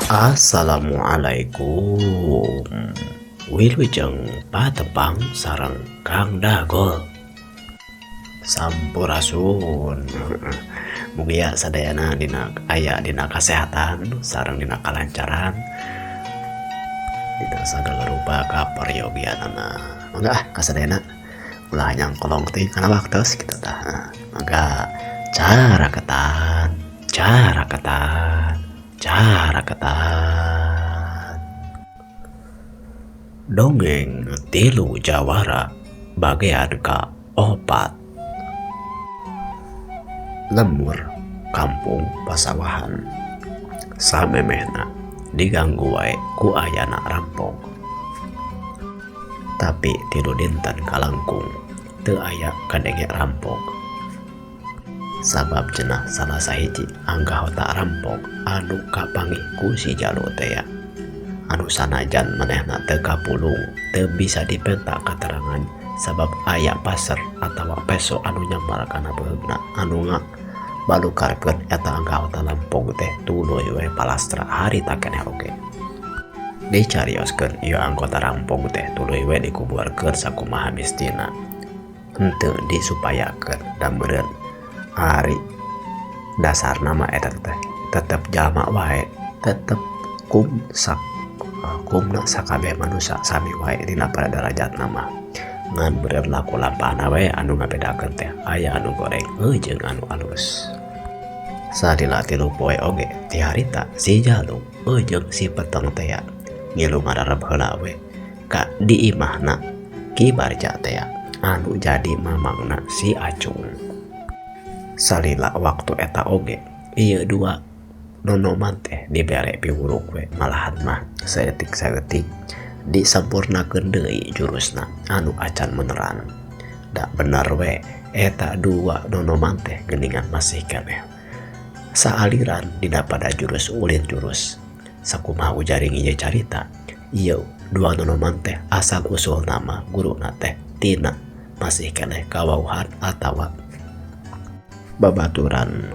Assalamualaikum. Wilujeng patepang sareng Kang Dagol. Sampurasun. Mugia sadayana dina kesehatan sareng dina kalancaran. Dina sagala rupa kaparyogianana. Mangga kasadayana ulah nyang kolong teh kana waktos kita tah. Mangga cara ketan. Dongeng tilu jawara bagian ka-4. Lemur kampung pasawahan samemehna diganggu wae ku ayana rampok, tapi tilu dinten kalangkung teu aya kadenge rampok. Sabab cenah salah sahiji anggahota rampok anu kapanggih ku si jalo teh anu sanajan manehna teu kapulung teu bisa dipenta katerangan sabab aya paser atawa peso anu nyamar kana beugna anu balukarkeun eta anggahota rampok teh tuluy we palastra harita keneh oge. Dicarioskeun ieu anggota rampok teh tuluy we dikuburkeun sakumaha mistina henteu disupayakeun da meureun hari dasar nama eta teh tetep jalma wae tetep kumna sakabeh manusia sami wae dina pada derajat nama ngan berlaku lampahna wae anu ngabedakeun teh aya anu goreng jeung anu alus. Sadina tilu poe oge ti harita si jaluk jeung si peteng teh ngilu ngararep heula we ka di imahna Ki Barja teh anu jadi mamangna si Acung. Salila waktu eta oge ieu dua nonoman teh dibere piwuruk we malahan mah saeutik disampurnakeun deui jurusna anu acan meneran. Da bener we eta dua nonoman teh geuningan masih keneh saaliran dina pada jurus ulin jurus. Sakumaha ujaring ieu carita ieu dua nonoman teh asal usul nama guruna teh tina masih keneh kawauhan atawa babaturan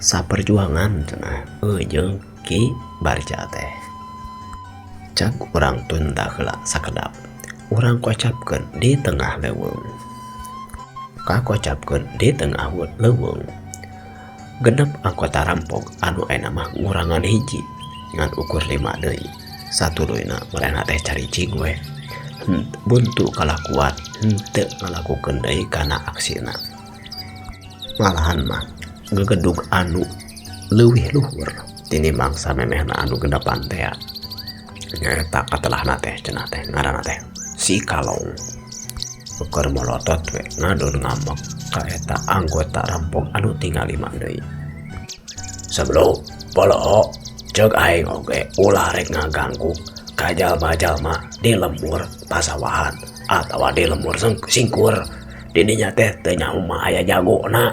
saperjuangan cenah jeung Ki Barja teh. Cak urang tunda heula sakedap urang kocapkeun di tengah leuweung. Kakocapkeun di tengah leuweung genep anggota rampok anu ayeuna mah ngurangan hiji ngan ukur 5 deui. Satuluyna merena teh caricing we buntu kalakuan henteu ngalakukeun deui kana aksina. Malahan mah ngegedug anu leuwih luhur tinimbang samemehna anu gendepan teh nyaeta katelahna teh cenah teh ngaranna teh si Kalong. Ukur molotot we ngadon ngamek ka eta anggota rampok anu tinggal 5 deui. Sebelum polo ceuk aing oge ulah rek ngaganggu ka jalma-jalma di lembur pasawahan atawa di lembur singkur. Dininya teh teu nyaho mah aya jagona.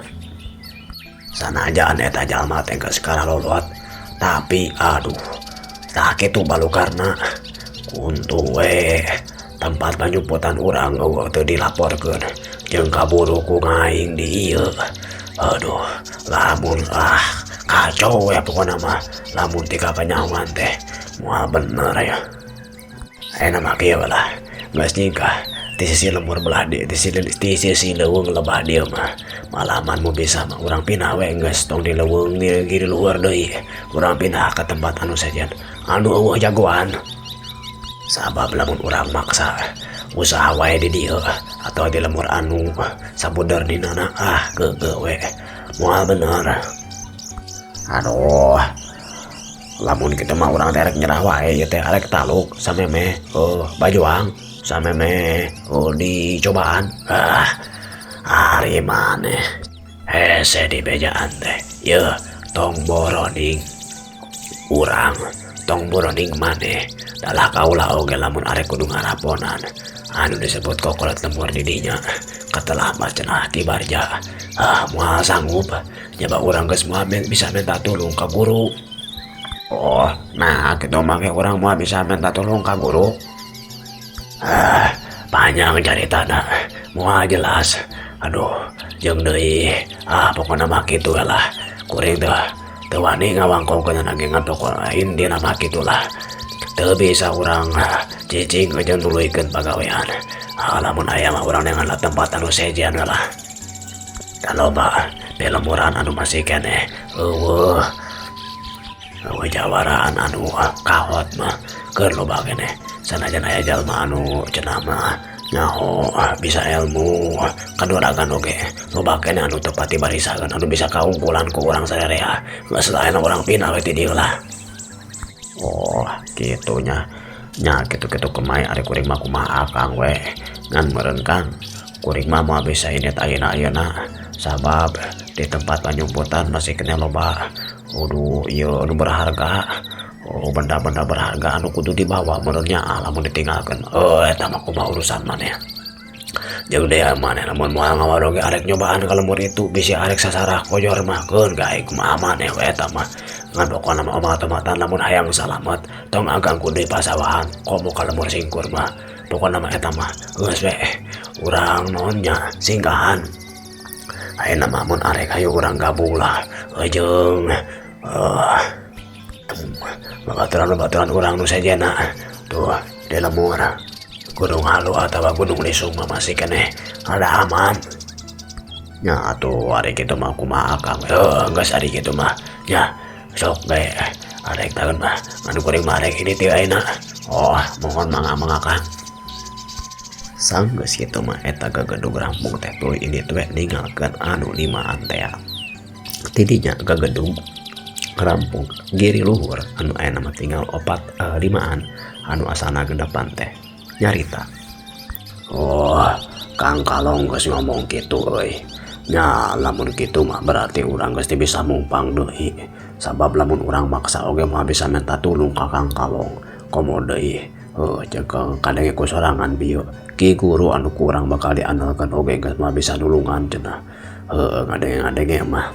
Sanajan eta jalma teh geus karalolot, tapi aduh tah kitu balukarna kuntung we tempat panyumputan urang eueuh teu dilaporkeun jeung kaburu ku ngaing di ieu. Aduh lamun kacau we pokona mah lamun tika panyahoan teh moal bener ya. Ayeuna mah kieu lah geus nyingkah di sisi lembur belah di sisi leuweung lebah dieu mah malaman mu bisa mah urang pindah we geus tong di leuweung di luhur deui urang pindah ka tempat anu sajen anu eueuh jagoan. Sabab lamun urang maksa usaha wae di dieu atau di lembur anu sabuder dinana geugeuk we moal bener. Aduh lamun kitu mah urang derek nyerah wae ieu teh arek taluk samemeh bajuang samemeh dicobaan hari maneh hese di bejaan teh yeuh tong boroding urang tong boroding maneh dalah kaula oge lamun arek kudu ngaraponan anu disebut kokolat lembur di dinya katelah mah cenah Ki Barja moal sanggup nyoba urang geus moal bisa minta tulung ka guru. Oh nah kitu mah urang moal bisa minta tulung ka guru. Panjang caritana moal jelas. Aduh jeung deui pokona mah kitu lah kuring teh teu wani ngawangkokeun nagengan pokok lain dina mah kitulah. Teu bisa urang cicing aja nuluykeun pagawean. Lamun aya mah urang dengan tempat anu sejen lah. Da loba di lemuran anu masih keneh eueuh jawaraan anu kahot mah keur loba keneh. Sanajan aya jalma anu cenah mah nyaho bisa ilmu kaduragan oge loba keneh anu teu pati barisakeun anu bisa kaungkulan ku urang sadarea geus lain urang pindah we ti dieu lah. Oh kitunya nya kitu-kitu kemai ari kuring mah kumaha akang we ngan meureun Kang kuring mah moal bisa ini ayeuna sabab di tempat panyumputan masih keneh loba ieu anu berharga. Benda-benda berharga anu kudu dibawa menurutnya lamun ditinggalkeun eta mah kumaha urusan maneh. Jeung deui maneh lamun moal ngawaroge arek nyobaan ka lemur itu bisi arek sasarah kojor mah keun gae kumaha maneh we eta mah. Ngan pokona mah omat-omatan lamun hayang salamet tong agangku deui pasawahan komo ka lemur singkur mah. Pokona mah eta mah geus we urang nonnya singgahan. Ayeuna mah mun arek hayu urang gabung lah jeung baturan urang nu sejena tuh di lemur Gunung Halu atawa Gunung Lisung mah masih keneh ada aman. Nya atuh ari kitu mah kumaha Kang geus ari kitu mah nya sok bae arek taeun mah anu kuring mah arek ini teu ayeuna. Mohon mangga Kang. Sanggeus kitu mah eta gagedug rampung teh tuluy ini teh ninggalkeun anu limaan teh. Tidinya gagedug rampung giri luhur anu aya nama tinggal 5an anu asana gendepan teh nyarita. Kang Kalong geus ngomong kitu euy. Nya lamun kitu mah berarti urang geus bisa mumpang deui. Sabab lamun urang maksa oge mah bisa minta tulung ka Kang Kalong. Komo deui jeung kadenge ku sorangan bieu Ki Guru anu kurang bakal diandalkeun oge geus mah bisa nulungan cenah. Ngadenge mah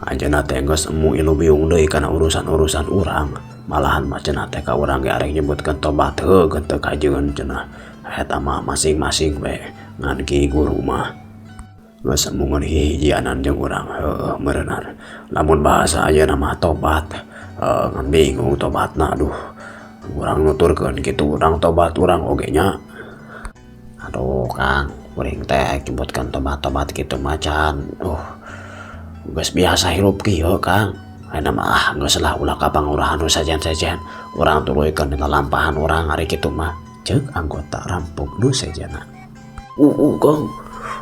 anjeunna teh geus emu ilu biung deui kana urusan-urusan urang. Malahan mah cenah teh ka urang ge arek nyebutkeun tobat heuh teu kajeun cenah. Eta mah masing-masing we ngan Ki Guru mah geus emu ngan hijianan jeung urang meureunna. Lamun bahasa ayeuna mah tobat ngan bingung tobatna aduh. Urang nuturkeun kitu urang tobat urang oge nya. Aduh Kang, kuring teh nyebutkeun tobat-tobat kitu macan geus biasa hirup kieu Kang. Ayeuna mah geus lah ulah ka pangurahan nu sajen-sajen urang tuluykeun dina lampahan urang ari kitu mah ceuk anggota rampung nu sejana. Kang,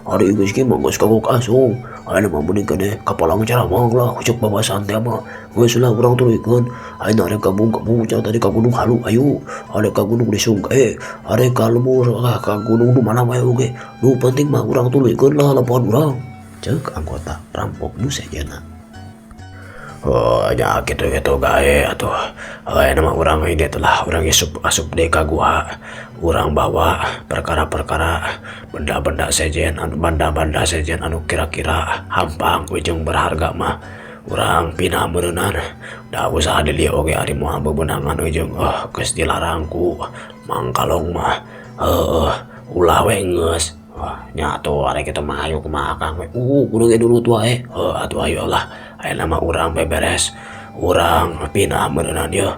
ari geus kieu mah geus kagok asung. Ayeuna mah mending keneh kapalang caramang lah cuk babasan teh mah geus lah urang tuluykeun. Ayeuna arek gabung cenah tadi ka Gunung Halu ayu, arek ka Gunung Lisung arek ka lemur ka gunung nu mana wae oge. Nu penting mah urang tuluykeun lah laporan urang ceuk anggota rampung nu sejana. Nya gitu-gitu gae atuh. Ayeuna mah urang ini telah urang asup deui ka gua. Urang bawa perkara-perkara benda-benda sejen anu kira-kira hampang we jeung berharga mah urang pindah meureunan. Da usaha di lieu oge ari moal bebenangan we jeung geus dilarang ku Mang Kalong mah ulah we geus. Nya atuh ari kitu mah hayu kumaha Kang we. Kudu ge dulu wae. Atuh ayo lah. Ayeuna mah urang beberes. Urang pindah meureunan ieu.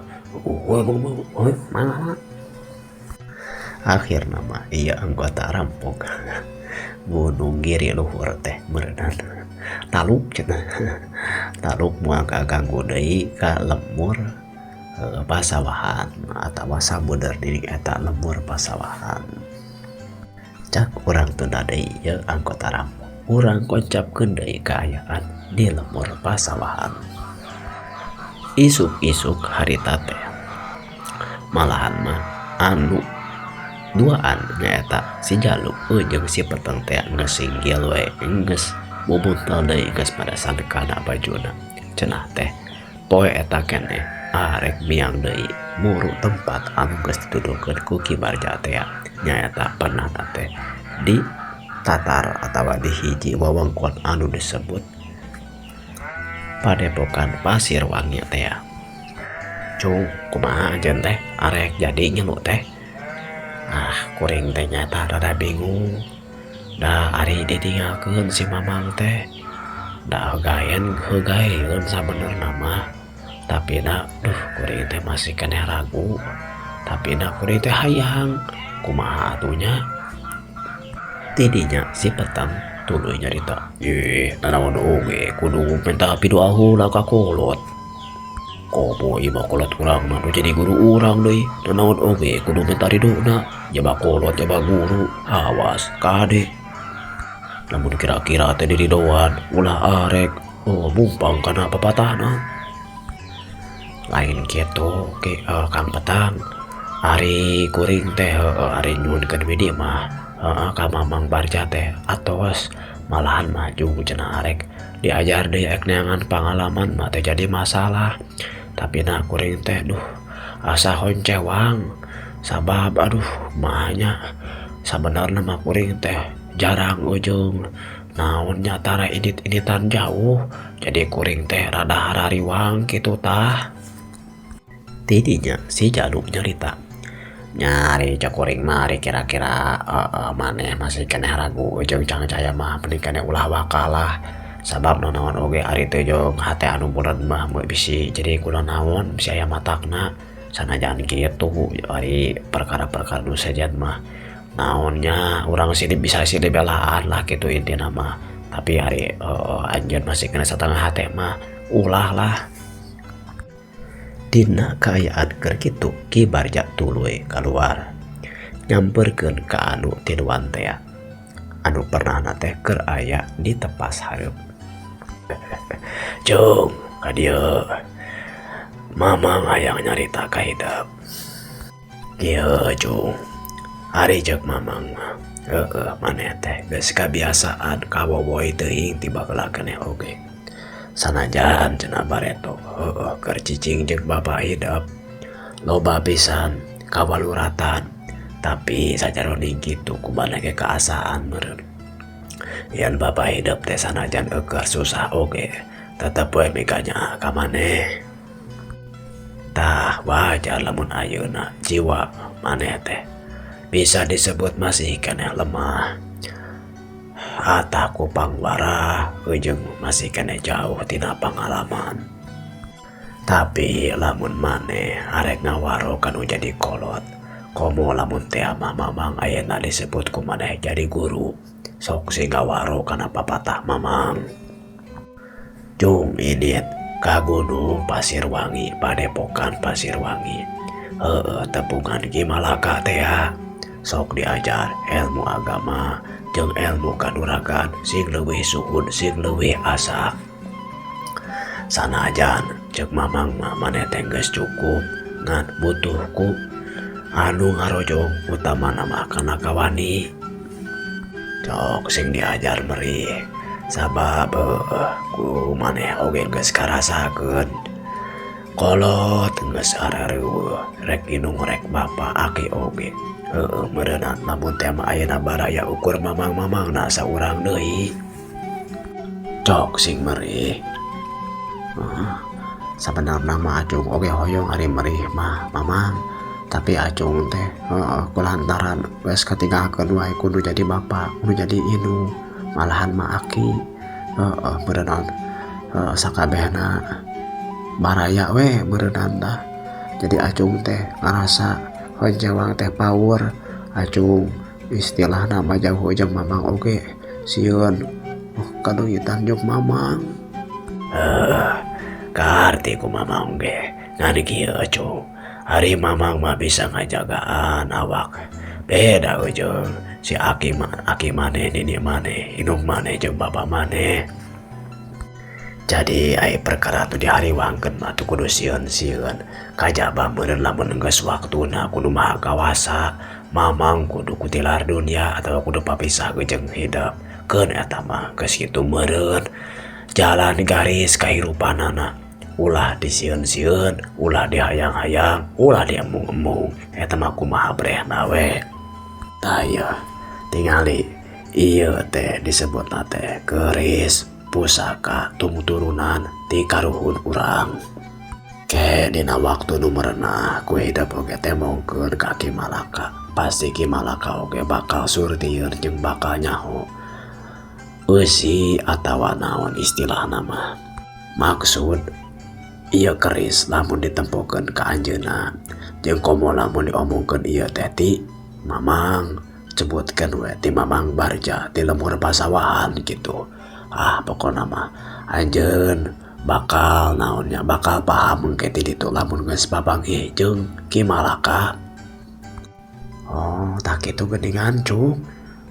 Akhirna mah ieu anggota rampung Gunung Giri Luhur teh meureunan taluk cenah. Taluk moal kaganggu deui ka lemur pasawahan atawa sabener diri eta lemur pasawahan. Cak urang tunda deui ieu anggota rampung. Urang kocapkeun deui kaayaan di lemur pasawahan. Isuk-isuk harita teh malahan mah anu duaan nyaeta si Jaluk jeung si Peteng teh geus singgil we geus bubuntel deui geus pada sangkana bajuna. Cenah teh poe eta keneh arek miang deui muru tempat anu geus dituduhkeun ku Ki Barja teh nyaeta pernah teh di Tatar atawa di hiji wewengkon anu disebut Padepokan Pasir Wangi teh. Cung kumaha anjeun teh arek jadi nyelu teh. Kuring teh nyata rada bingung. Da ari ditinggalkeun si Mamang teh da hegaeun sabenerna mah. Tapi kuring teh masih kena ragu. Tapi kuring teh hayang kumaha atunya. Tidinya si petang tuluy nyarita, nanaon oge kudu minta pidoa heula ka kolot. Komo ieu kolot urang nu jadi guru urang deui, nanaon oge kudu minta ridona. Jaba kolot jaba guru, awas kade. Namun kira-kira teh diridoan ulah arek mumpang kana papatahna. Lain kitu Kang Petang, ari kuring teh ari nyuhunkeun widi mah ka Mamang Barja teh atos malahan maju cenah arek diajar deui neangan pangalaman mah teh jadi masalah. Tapi kuring teh asa honcewang sabab mahnya sabenerna mah kuring teh jarang ujung naonnya tara idit-iditan jauh, jadi kuring teh rada harariwang kitu tah. Tidinya si Jaluk nyarita, nyari cak kuring mari kira-kira maneh masih kena ragu jeung cangcaya mah mending kena ulah wakalah. Sabab naon oge ari teh jeung hate anu bulan mah bisi jadi kudu naon bisi aya matakna. Sanajan kitu ari perkara-perkara nu sejen mah naonnya urang silih bisa silih belaan lah kitu intina mah. Tapi hari anjeun masih kena satengah hate mah ulah lah. Dina kaayaan keur kitu Ki Barja tuluy kaluar nyamperkeun ka anu tiluan teh anu pernahna teh keur aya di tepas hareup. Cung ka dieu Mamang hayang nyarita ka hidep. Kieu Cung, ari ceuk Mamang mah maneh teh geus kabiasaan kawowoy teuing tiba heula keneh oge. Sanajan cenah bareto keur cicing jeung bapa hidup loba pisan kawaluratan, tapi sajaroning kitu kumaha ge kaasaan meureun. Yen bapa hidup teh sanajan keur susah oge tetep we mikanya ka maneh. Tah wajar lamun ayeuna jiwa maneh teh bisa disebut masih keneh lemah. Ataku pangwara ujung masih kena jauh tina pangalaman. Tapi lamun maneh arek ngawaro kanu jadi kolot, komo lamun teh Mamang ayeuna disebut ku maneh jadi guru, sok si ngawaro kana papatah Mamang. Cung idit ka Gunung Pasirwangi, Padepokan Pasirwangi. Tepungan Ki Malaka teh sok diajar ilmu agama jeung ilmu kanuragan sing leuwih suhud sing leuwih asa. Sanajan ceuk Mamang mah maneh teh geus cukup ngan butuhku anu ngarojong utamana mah kana kawani. Cok sing diajar meri sabab ku maneh oge geus karasakeun kolot geus arareueuh rek inung rek bapa aki oge. Merenang namun tema ayeuna baraya ukur mamang-mamangna saurang deui. Cok sing meri. Sabenerna mah acung oge hoyong ari meri mah Mamang, tapi acung teh kulantaran geus katinggalkeun wae kudu jadi bapa, kudu jadi indung, malahan mah aki. Merenang sakabehna baraya we merenang tah. Jadi acung teh ngarasa honcewang teh power, acung istilah nama jauh jeung Mamang oge sieun kadoitan jeung Mamang. Karti ku Mamang ge ngan kieu acung, ari Mamang mah bisa ngajagaan awak. Beda ujung si aki maneh nini maneh inung maneh jeung bapa maneh. Jadi ai perkara tu dihariwangkeun mah tu kudu sieun-sieun. Kajaba meureun lamun geus waktuna kudu maha kawasa, Mamang kudu kutilar dunia atau kudu papisah jeung hidup. Keun eta mah geus kitu meureun. Jalan garis kahirupanana ulah disieun-sieun, ulah dihayang-hayang, ulah diemung-emung. Eta mah kumaha brehna we. Tah ieu tingali ieu teh disebutna teh keris pusaka tumuturunan ti karuhun urang. Ke dina waktu nu merenah ku hidup oge teh mongkeun ka Ki Malaka. Pasti Ki Malaka oge bakal surtieun jeung bakal nyaho Eusi atawa naon istilah nama. Maksud ieu keris lamun ditempokeun ka anjeunna jeung komo lamun diomongkeun ieu teh ti Mamang, sebutkeun we ti Mamang Barja ti lemur pasawahan gitu. Pokona mah anjeun bakal naonnya bakal paham engke ti ditu lamun geus papanggih jeung Ki Malaka. Tak kitu geuningan Cung.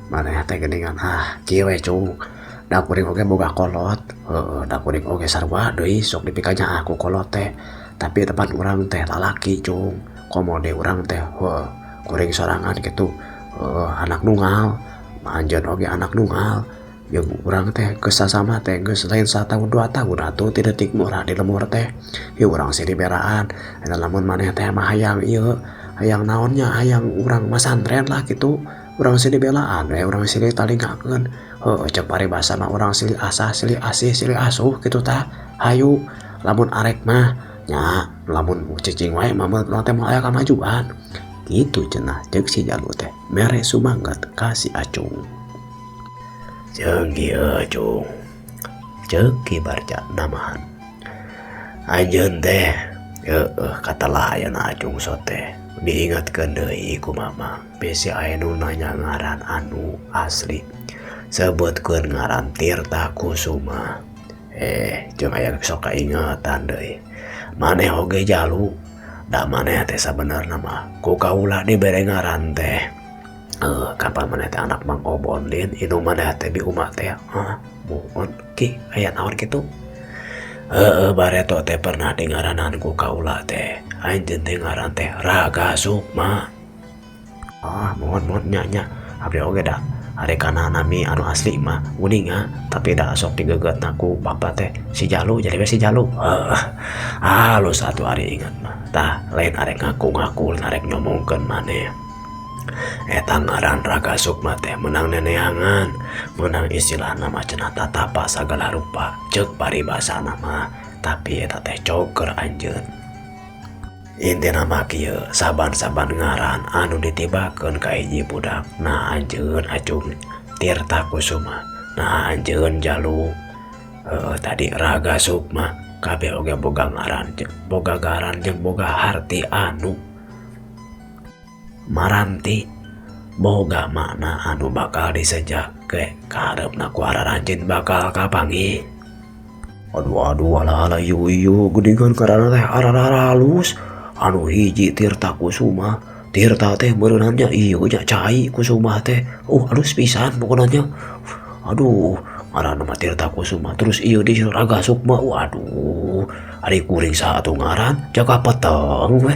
Maneh teh geuningan kieu we Cung. Da kuring oge boga kolot. Da kuring oge sarua deui sok dipikanya aku kolot teh. Tapi tepan urang teh lalaki Cung. Komode urang teh kuring sorangan gitu. Anak nunggal. Anjeun oge anak nunggal. Jeung urang teh geus sasama teh geus lain 1 tahun 2 tahun atuh ti leutik murah di lemur teh. Ieu urang silih beraan. Eta lamun maneh teh mah hayang ieu, hayang naonnya, hayang urang masantren lah gitu. Urang silih belaan we, urang silih talingakeun. Cek paribasa mah urang silih asah, silih asih, silih asuh gitu tah. Hayu lamun arek mah nya, lamun cicing wae mah urang teh mah aya kamajuan. Gitu cenah ceuk si Jalu teh mere sumangget ka si Acung. Jeung kieu Cung, ceuk Ki Barja namahan. Anjeun teh kata layan Acung sote diingatkeun deui ku Mamang bisi aya nu nanya ngaran anu asli. Sebutkeun ngaran Tirta Kusuma. Jeung aya sok kaingatan deui. Maneh oge Jalu, da maneh teh sabenerna mah ku kaula dibere ngaran teh. Kapan maneh teh anak Mang Obon lin inu maneh teh bi umak teh. Muhun Ki aya naon kitu? Bareto teh pernah dengaranan ku kaula teh. Anjeun teh ngaran teh Raga Sukma. Mohon nya. Abdi oge da ari kana nami anu asli mah uninga tapi da sok digegetna ku bapa teh si Jalu jadi we si Jalu. Halus atuh ari ingat mah. Tah lain arek ngaku-ngaku lain arek nyomongkeun maneh. Eta ngaran Raga Sukma teh menang neneangan, menang istilah nama cenah tatapa sagala rupa ceuk paribasana mah. Tapi eta teh coker anjeun. Intina mah kieu saban-saban ngaran anu ditibakeun ka hiji budak. Nah anjeun Acung Tirta Kusuma. Nah anjeun Jalu tadi Raga Sukma. Kabeh oge boga ngaran jeung boga harti anu maranti, boga makna anu bakal disejake ka hareupna ku araranjeun bakal kapanggih. Aduh ala ieu geuningan karana teh arara halus. Anu hiji Tirta Kusuma. Tirta teh beuneunan nya ieu nya cai Kusuma teh. Halus pisan pokona. Aduh, ngaranna mah Tirta Kusuma. Terus ieu di Raga Sukma. Waduh, ari kuring saatu ngaran Jaka Peteng we.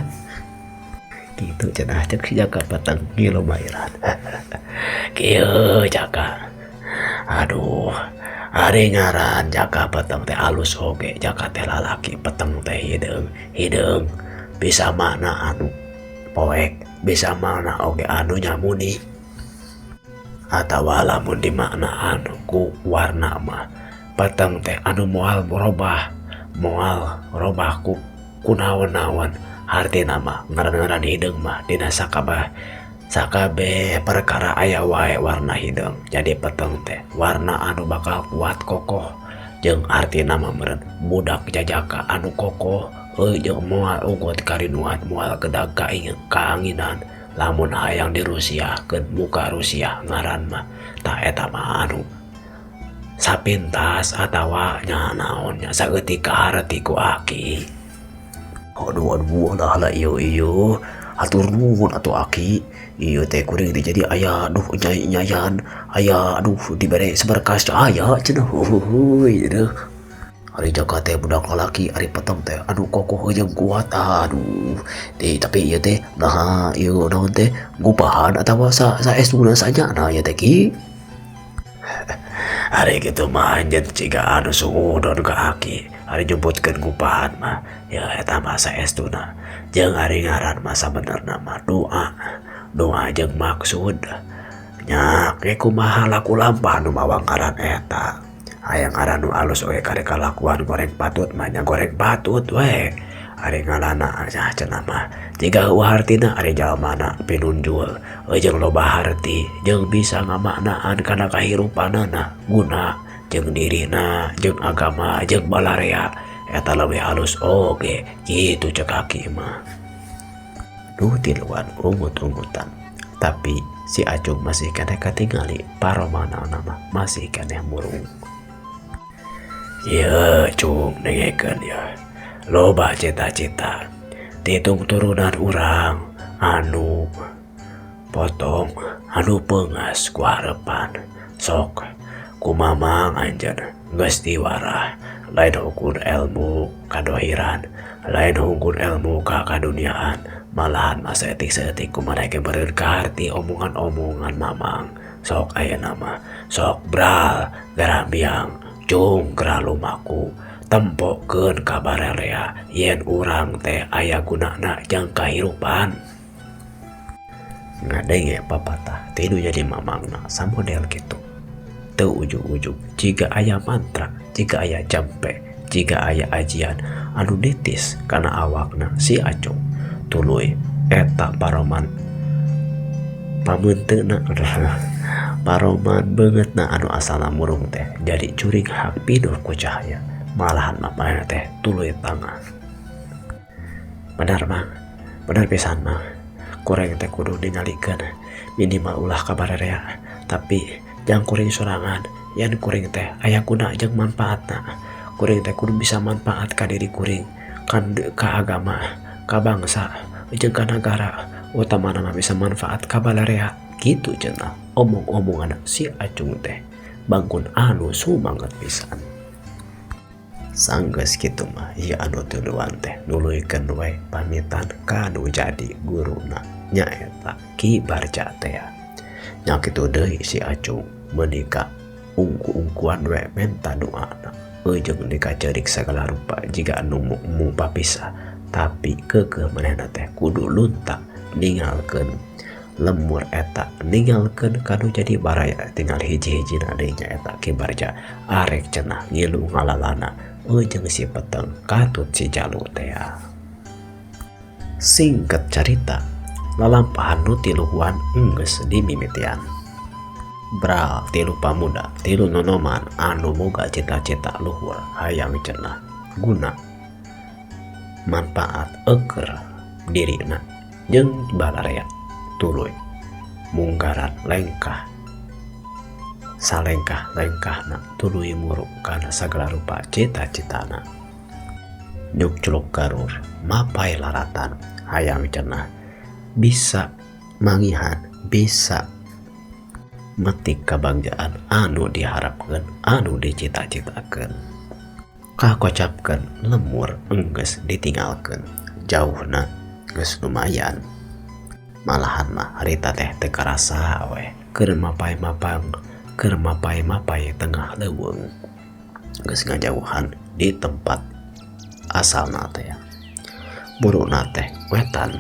Gitu cenah cek si Jaka Peteng gilo bairan. Kieu Jaka. Aduh, ari ngaran Jaka Peteng teh alus oge. Jaka teh lalaki, Peteng teh hideung. Bisa makna anu poek, bisa makna oge anu nyamuni. Atawa lamun di makna anu ku warna mah Peteng teh anu moal robah ku kunaon-naon. Artina mah ngaran-ngaran hideung mah dina sakabeh perkara aya wae warna hideung. Jadi Peteng teh warna anu bakal kuat kokoh. Jeung artina mah meureun budak jajaka anu kokoh. Jeung moal ugot karinuan, moal kedag kaanginan. Lamun hayang di Rusia keun muka Rusia ngaran mah tah eta mah anu sapintas atawa nya naonnya saeutik hareuti ku Aki. Aduh lah ieu atur nuhun atuh Aki. Ieu teh kuring jadi aya nyayan aya dibere seberkas aya cenah. Ari Jaka teh budak lalaki, ari Peteng teh anu kokoh jeung kuat. Tapi ieu teh ieu naon teh ngupahan atawa saestuna saja ieu teh Ki. Ari kitu mah anjeun ciga anu suudon ka Aki. Ari nyebutkeun ngupahan mah ya eta mah saestuna. Jeung ari ngaran mah sabenerna mah doa jeung maksud. Nya ge kumaha laku lampah nu mawang ngaran eta. Hayang ngaran nu alus oge karek kalakuan goreng patut mah nya goreng patut we. Ari ngalana cenah mah jika hartina ari jalmana pinunjul jeung loba harti jeung bisa ngamaknaan kana kahirupanana guna jeung dirina jeung agama jeung balarea eta leuwih halus oge kitu cek Haki mah. Duh tiluan ungut-ungutan tapi si Acung masih keneh katingali paromana nama masih keneh murung. Ya Cung dengekeun ya. Loba cita-cita titung turunan urang anu potong anu peungas ku harepan sok ku mamang anjeun geus diwara lain hukum ilmu kadohiran lain hukum ilmu kaduniaan malahan masa etik-seetik kumaha beureun ka harti omongan-omongan mamang sok aya nama sok bral garabiang Cung geura lumaku tempokeun ka barelea yen urang teh aya gunana jang kahirupan. Ngadenge papatah tilu jadi mamangna samodel kitu. Teu ujug-ujug jika aya mantra, jika aya jampe, jika aya ajian anu ditis kana awakna si Acung tuluy eta paroman pamunteuna paroman beungeutna anu asalna murung teh jadi curing hak pinuh ku cahaya malahan mapana teh tuluy tangah. Benar pisan mah kurang teh kudu ningalikeun minimal ulah ka bararea tapi jang kuring sorangan yan kuring teh aya guna jeung manfaatna kuring teh kudu bisa manfaat ka diri kuring kan ka agama ka bangsa jeung ka nagara utamana mah bisa manfaat ka bararea kitu cenah omong-omongan si Acung teh bangkun anu sumanget pisan. Sanggeus kitu mah ieu anu tuluan teh nuluykeun we pamitan ka anu jadi guruna nyaeta Ki Barja teh. Nya kitu deui si Acung menika ungku-ungkuan we menta doana jeung dikaceurik sagala rupa jiga anu mung papisah tapi keukeuh manehna teh kudu lunta ninggalkeun lemur eta ninggalkeun kanu jadi baraya tinggal hiji-hijina deui nyaeta Ki Barja arek cenah ngilu ngalalana jeung si peteng katut si Jalu teh. Singkat cerita lalampahan nu tiluan geus dimimitian. Bral tilu pamuda tilu nonoman anu boga cita-cita luhur hayang cenah guna manfaat euker dirina jeung balarea tuluy munggaran lengkah salengkah-lengkahna tuluy muruk kana sagala rupa cita-citana. Nyuk culuk garur mapai laratan hayang cenah bisa mangihan bisa metik kabagjaan anu diharapkeun anu dicita-citakeun. Kakocapkeun lemur enggeus ditinggalkeun jauhna geus lumayan. Malahan mah harita teh teu karasa we keur mapai-mapai tengah leuweung geus ngajauhan di tempat asalna teh. Buruna teh wetan.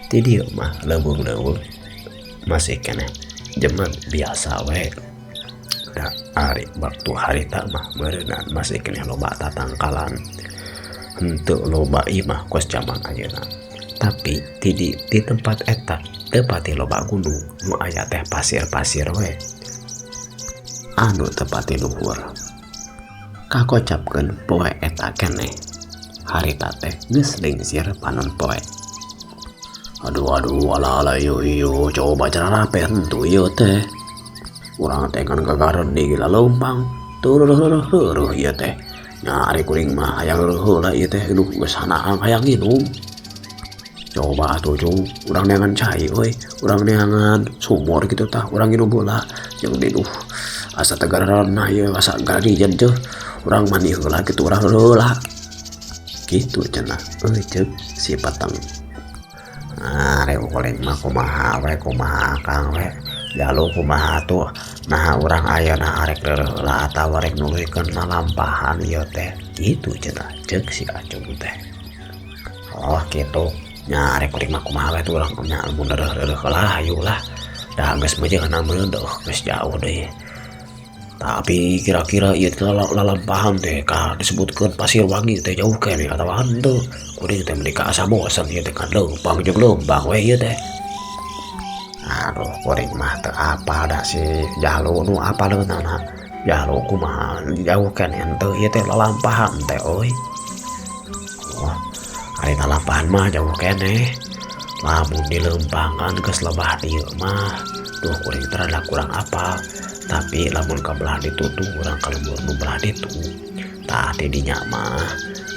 Ti dieu mah leuweung-leuweung masih keneh jeman biasa we. Da ari waktu harita mah meureunna masih keneh loba tatangkalan. Henteu loba ieu mah kos jaman ayeuna. Tapi di tempat eta teu pati loba gunung nu aya teh pasir-pasir we anu teu pati luhur. Kakocapkeun poe eta keneh harita teh geus lingsir panon poe. Aduh ala ieu coba cara rape henteu ieu teh urang teh kan gagareun di gila leumpang teu reuh ieu teh nya ari kuring mah hayang heula ieu teh nu geus hanaang hayang nginum. Coba atuh Cung, urang neangan cai euy, urang neangan sumur kitu tah, urang nginum heula jeung dinuh asa tegarana ieu asa garijeun teh, urang mani heula kitu urang heula. Kitu cenah euy ceuk si peteng. Rek koleng mah kumaha we kumaha Kang we. Jalu kumaha tuh. Nah urang ayeuna arek heula atawa rek nuluykeun lalampahan ieu teh. Kitu cenah ceuk si Acung teh. Oh kitu. Nya rek kuring mah kumaha we tuh urang nya mun reuh-reuh lah hayu lah. Da geus meujeuh kana meureun geus jauh deui. Tapi kira-kira ieu teh lalampahan teh ka disebutkeun pasir wangi teh jauh keneh atawa henteu. Kuring teh menika asa bosen ieu teh kan leumpang jeung leumpang we ieu teh. Aduh, kuring mah teu apa da si Jalo nu apaleunana. Jalo kumaha jauh keneh henteu ieu teh lalampahan teh euy. Wah, ari lalampahan mah jauh keneh. Lamun dileumpangan geus lebah dieu mah tuh kuring teh rada kurang apal. Tapi lamun kabelah ditu tuh urang kalembur nu belah ditu tah di dinya mah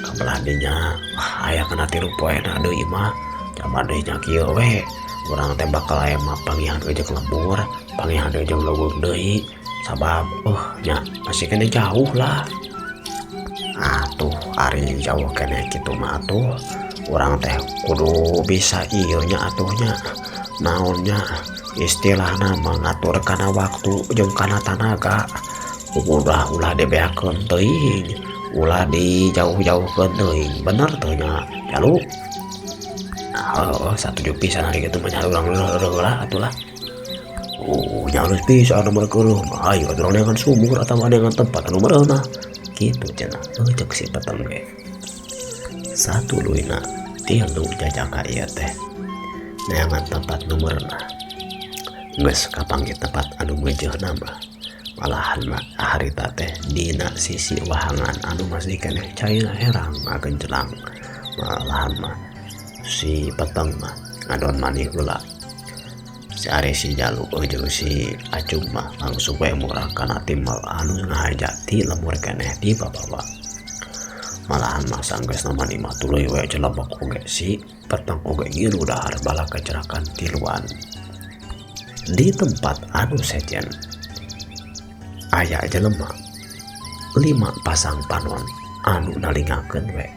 kabelah dinya aya kana 3 poena deui mah coba deui nya kieu we urang teh bakal aya mah pangihan jeung lembur pangihan jeung leuweung deui sabab nya masih kena jauh lah. Atuh ari jauh keneh kitu mah atuh urang teh kudu bisa ieu nya atuhnya naonnya istilahna mengatur kana waktu jeung kana tanaga ulah dibeakeun teuing ulah dijauh-jauhkeun teuing bener teu nya Jalu. Satuju pisan ari kitu mah urang lah atulah. Nya geus pisan nomor keuluh mah ayo urang neangan sumur atawa neangan tempat anu meureuh kitu cenah ceuk si peteng ge. Satuluyna tilu jajaka ieu teh neangan tempat nu meureuh geus kapanggih tempat anu meujeuhna mah malahan mah harita teh dina sisi wahangan anu masih keneh caina herang ngagencelang malahan mah si peteng mah ngadon manih heula si ari si Jalu jeung si Acung mah langsung we murah kana timbal anu ngahaja ti lemur keneh di babawa malahan mah sanggeusna manih mah tuluy we celebok oge si peteng oge ngiru dahar bala kecerakan tiluan. Di tempat anu sejen aya jelema 5 pasang panon anu nalingakeun we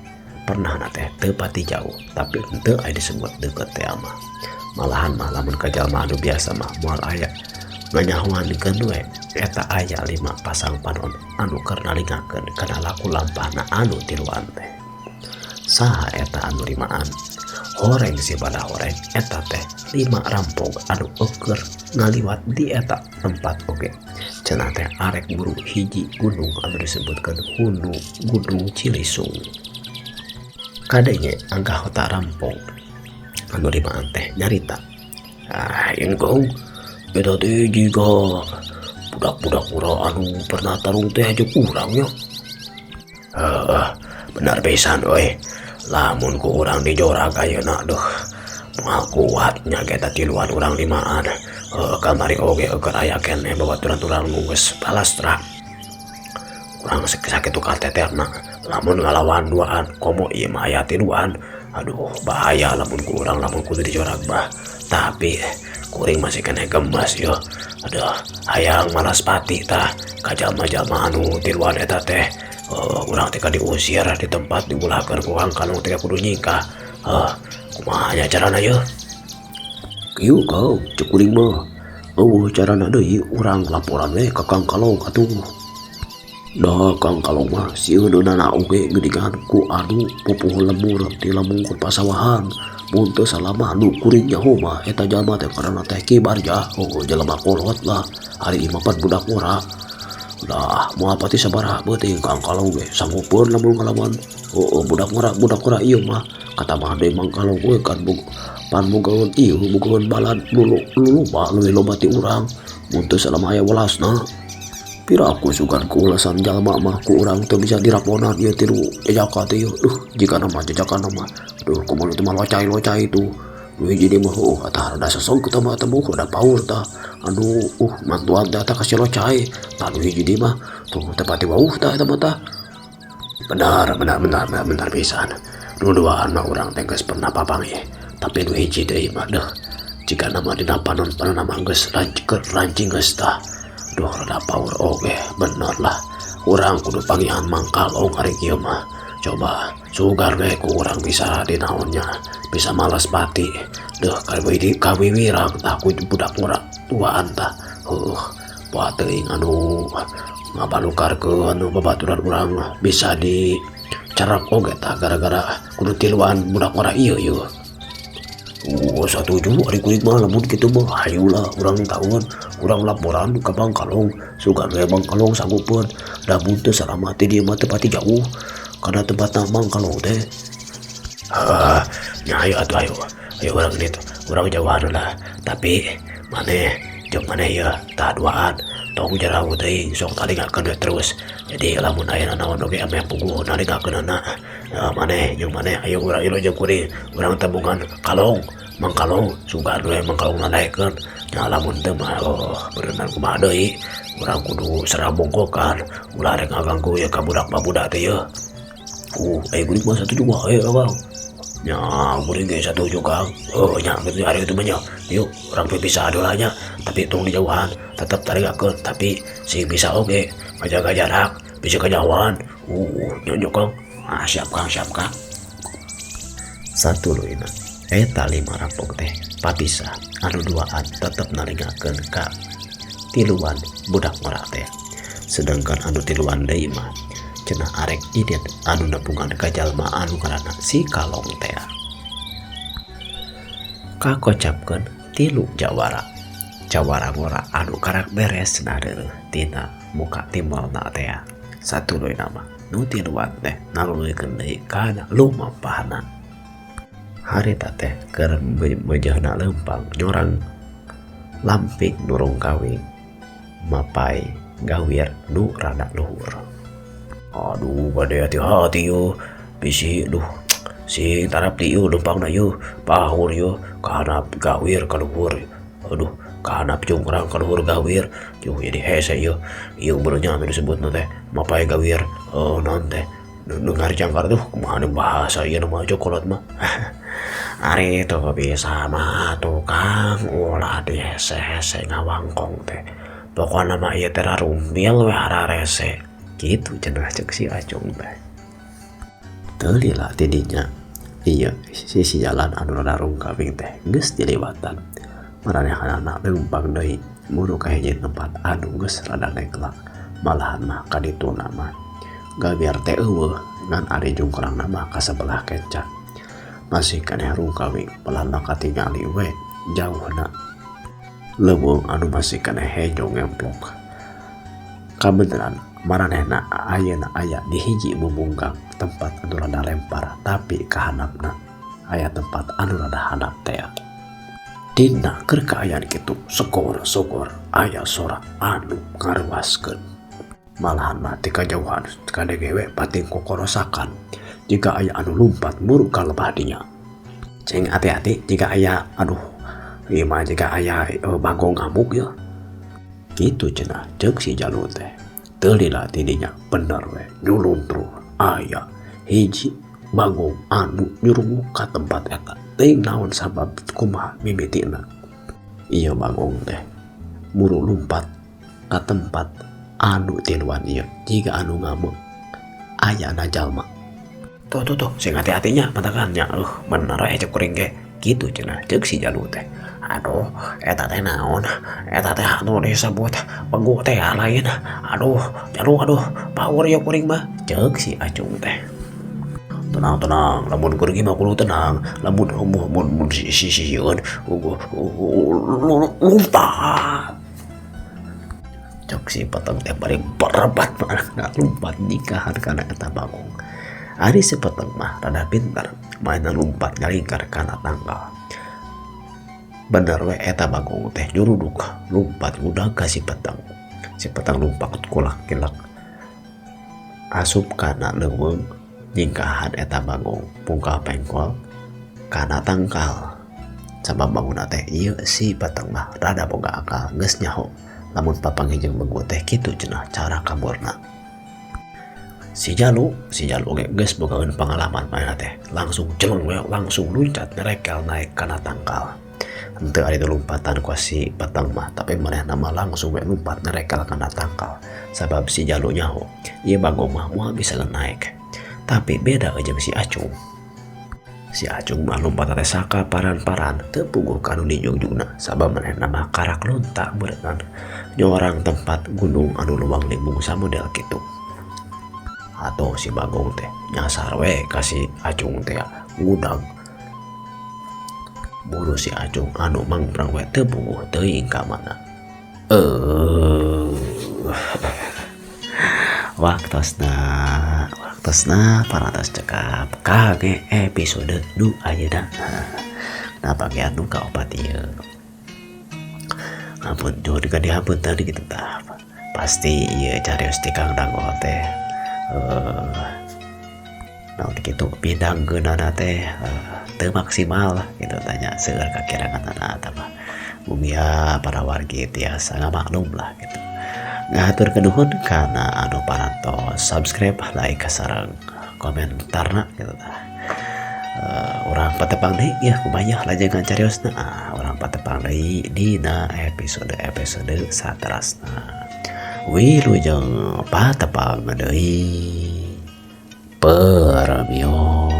pernah teh teu pati jauh tapi henteu aya disebut deukeut teh mah malahan mah lamun ka jalma anu biasa mah moal aya nganyahoankeun we eta aya 5 pasang panon anu keur nalingakeun kana laku lampahna anu tiluan teh. Saha eta anu limaan? Horeng si bada horeng eta teh 5 rampog anu eukeur ngaliwat di eta tempat oge cenah teh arek buru hiji gunung anu disebutkeun gunung Cilisung. Kadenge anggah hota rampog anu limaan teh nyarita ingkung beda teh jiga budak-budak urang anu pernah tarung teh jeung urang nya. Benar pisan we lamun ku urang di jorag ayeuna duh moal kuatnya eta tiluan urang limaan. Kamari oge keur aya keneh babaturan-turan geus palastra. Urang sakitu kateterna lamun ngalawan duaan komo ieu mah aya tiluan. Aduh bahaya lamun ku urang lamun kudu di jorag mah. Tapi kuring masih keneh gemas yo. Aduh hayang malas pati tah ka jalma-jalma anu tiluan eta teh. Urang teh diusir di tempat dibulahkeun ku Kang Kalong teh kudu nyingkah. Kumaha nya carana yeuh? Kieu kau ceuk kuring mah. Carana deui urang laporan we ka Kang Kalong atuh. Da Kang Kalong mah sieunana oge geuningan ku anu pupuh lemur ti lamungkur pasawahan. Mun teu salamah nu kuring nyaho mah eta jalma teh karana teh kibarja. Jelema kolot lah. Ari imapan budak ora. Dah moal pati sabaraha beuting Kang Kalong ge sanggupeun lamun ngalawan budak ora ieu mah kata mah deui Mang Kalong we kan pan bogaeun ieu bogaeun balad loba leuwih loba ti urang mun teu salamah aya welasna. Piraku sugan ku ulasan jalma mah ku urang teu bisa diraponan ieu tilu jajaka teh ieu. Jika nama jajakan mah kumaha teu mah locai itu jadi mah atah rada sosok kita mah temu udah paur tah anu mantuan teh tah kasih locai lalu jadi mah tuh tepati wauh tah eta mah tah benar pisan. Duaan mah urang teh geus pernah papanggih tapi nu hiji deui mah deuh jika nama dina panon nama geus rancing geus tah duh rada paur oge bener lah urang kudu panggihan Mang Kalong ari kieu mah. Coba sugar we ku urang bisa dinaonnya bisa malas pati deuh kawiwirang tah ku budak urang tuaan tah buat teuing anu ngabalukarkeun babaturan urang bisa dicerak oge tah gara-gara kudu tiluan budak ora ieu. Setuju ari kuring mah lamun kitu mah hayulah urang tahuan urang laporan ka Bangkalong sugan we Bangkalong sanggupeun lamun teu salamat di dieu mah teu pati jauh kana tempatna Bangkalong teh. Nya ayo atuh ayo urang gitu urang jauhan lah tapi maneh jeung maneh ya tah duaan tong jarau teuing sok talingakeun we terus jadi lamun aya naon oge ame puguh nalingakeunna maneh jeung maneh ayo urang ieu jeung kuring urang tabungan kalong mangkalong sugan we mangkalong nanaekeun nya lamun teu mah berenang kumaha deui urang kudu sarabongkokan ulah rek ngaganggu ya ka budak-budak teh ye aya kuring mah satu juga Bang. Ya, kuring ge satuju Kang. Nya kitu ari kitu mah nya. Yuk, urang pisah heula nya, tapi tong di jauhan, tetep taringakeun tapi sing bisa oge ngajaga jarak, bisa kajauhan. Nya Kang. Siap Kang. Satu loina. Eta 5 rampok teh papisah anu duaan tetep naringakeun ka tiluan budak merak teh. Sedangkan anu tiluan deui mah cenah arek idet anu nepungan ka jalma anu ngaranna si Kalong teh. Kakocapkeun 3 jawara ngora anu karak beres nareureuh tina muka timbelna teh. Satu loina mah nu tiluan teh naluluykeun deui kana lumampahna. Harita teh keur beujeuhna leumpang nyorang lamping nurung kawing mapai gawir nu rada luhur. Aduh bade hati-hati yo bisi si tarap di ieu leumpangna ieu pahur ieu kahanap gawir ka luhur. Aduh kahanap cungkrang ka luhur gawir juh jadi hese ieu beureunya anu disebutna teh mapai gawir naon teh nu ngarjangkar tuh kumaha bahasa ieu mah cokolot mah. Ari itu bisa mah tuh Kang ulah di hese-hese ngawangkong teh pokokna mah ieu teh rumbil we hararese gitu cenah cek si Acung teh. Teu lila tidinya ieu sisi jalan anu rada rungkawing teh geus dilewatan maranehanana leumpang deui muru ka hiji tempat anu geus rada neglak malahan mah ka dituna mah gawir teh eueuh ngan ari jungkrangna mah ka sebelah kenca masih keneh rungkawing pelan katingali we jauhna leuweung anu masih keneh hejo ngemplok. Kabeneran maranehna ayeuna aya di hiji bubungkang tempat anu rada lempar tapi kahanapna aya tempat anu rada handap teh. Dina keur kaayaan kitu sogor aya sora anu ngaruaskeun malahan mah ti kajauhan kadege we pating kokorosakan jika aya anu lumpat muru ka lebah dinya. Cing hati-hati jika aya ieu mah jika aya bagong ngamuk ya. Kitu cenah ceuk si Jalu teh. Teu lila tidinya bener we nyuluntruh aya hiji bagong anu nyurung ka tempat eta. Teuing naon sabab kumaha mimitina. Ieu bagong teh muru lumpat ka tempat anu tiluan ieu jiga anu ngamuk aya na jalma. Tuh sing hati-hatinya patakannya bener cek kuring ge gitu cenah ceuk si Jalu teh. Aduh eta teh naon eta teh anu disebut pegu teh lain Jalu power ya kuring mah ceuk si Acung teh. Tenang lamun kuring mah kudu tenang lamun sisieun lumpat cok si peteng teh bari berebat marana lumpat nikahan kana eta bagong. Ari si peteng mah rada pinter mainan lumpat ngalingkar kana tangkal. Bener we eta bagong teh nyuruduk lumpat udah ka si peteng lumpat kulak-kilak asup kana leuweung nyingkahan eta bagong pungkal pengkol kana tangkal. Sabab bangunna teh ieu si peteng mah rada boga akal geus nyaho lamun papanggih jeung begu teh kitu cenah cara kaburna. Si Jalu ge geus bogaeun pangalaman mainna teh langsung celeng we langsung luncat nerekel naik kana tangkal. Henteu ari lompatan ku si peteng mah tapi manehna mah langsung we lompat nerekel kana tangkal sabab si Jalu nyaho ieu bagong mah moal bisa naik. Tapi beda jeung si Acung. Si Acung mah lompat teh saka paran-paran teu puguh ka anu di jungjungna sabab manehna mah karak lontak beureutan nyorang tempat gunung anu luang limbung samodel kitu. Atau si bagong teh nyasar we ka si Acung teh ngudag. buru si Acung anu mangprang we teu puguh teuing ka mana. Waktosna parantos cekap kage episode nu ayeuna. Nah bagian nu kaopat ieu. Ampun nyuhun ka dihampun tadi kitu tah. Pasti ieu carios ti Kang Dangol teh. Naon kitu pindanggeunana teh teu maksimal gitu tanya seueur kakiranganna eta mah. Mugia para wargi tiasa ngamaklum lah gitu. Ngatur kenuhun karena anu parantos subscribe, like, sareng komentarna gitu tah. Orang patepang deui ya kumaha lajengan cariosna. Orang patepang deui dina episode saterasna. Wilujeng patepang deui. Permio.